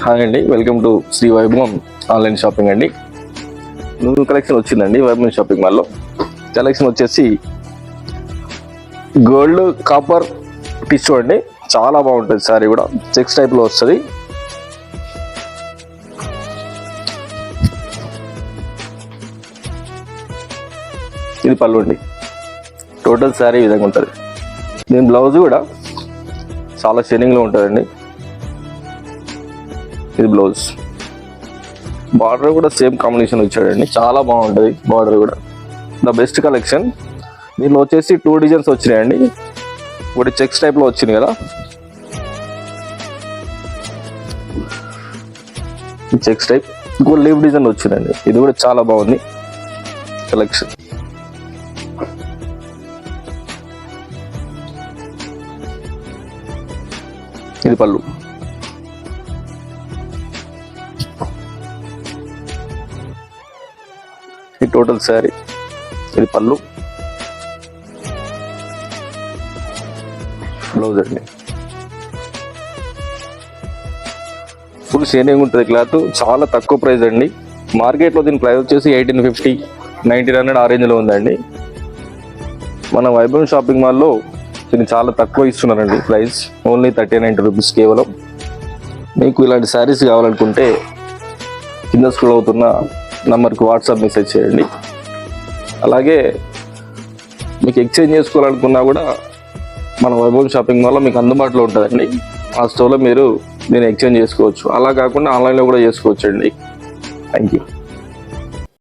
Hi అండి, welcome to Shri వైభవం online shopping అండి. న్యూ కలెక్షన్ వచ్చిందండి వైభవం షాపింగ్ మాల్లో. కలెక్షన్ వచ్చేసి గోల్డ్ కాపర్ టిష్యూ అండి. చాలా బాగుంటుంది శారీ కూడా, చెక్స్ టైప్లో వస్తుంది. ఇది పళ్ళు అండి. టోటల్ శారీ ఈ విధంగా ఉంటుంది. దీని బ్లౌజ్ కూడా చాలా షైనింగ్లో ఉంటుందండి. ఇది బ్లౌజ్. బార్డర్ కూడా సేమ్ కాంబినేషన్ వచ్చాడండి, చాలా బాగుంటుంది. బార్డర్ కూడా ద బెస్ట్ కలెక్షన్. దీనిలో వచ్చేసి 2 డిజైన్స్ వచ్చినాయండి. ఒకటి చెక్స్ టైప్లో వచ్చింది కదా, చెక్స్ టైప్. ఇంకో లీవ్ డిజైన్ వచ్చిందండి, ఇది కూడా చాలా బాగుంది కలెక్షన్. ఇది పళ్ళు. ఇది టోటల్ శారీ. ఇది పళ్ళు, బ్లౌజ్ అండి. ఫుల్ షైనింగ్ ఉంటుంది క్లాత్. చాలా తక్కువ ప్రైస్ అండి. మార్కెట్లో దీని ప్రైస్ వచ్చేసి 1850, 1900 ఆ రేంజ్లో ఉందండి. మన వైభవం షాపింగ్ మాల్లో దీన్ని చాలా తక్కువ ఇస్తున్నారండి ప్రైస్. ఓన్లీ 30-90 రూపీస్ కేవలం. మీకు ఇలాంటి శారీస్ కావాలనుకుంటే కింద స్క్రోల్ అవుతున్న నంబర్కి వాట్సాప్ మెసేజ్ చేయండి. అలాగే మీకు ఎక్స్చేంజ్ చేసుకోవాలనుకున్నా కూడా మన వైభవం షాపింగ్ మాల్లో మీకు అందుబాటులో ఉంటుందండి. ఆ స్టోర్లో మీరు దీన్ని ఎక్స్చేంజ్ చేసుకోవచ్చు. అలా కాకుండా ఆన్లైన్లో కూడా చేసుకోవచ్చు అండి. Thank you.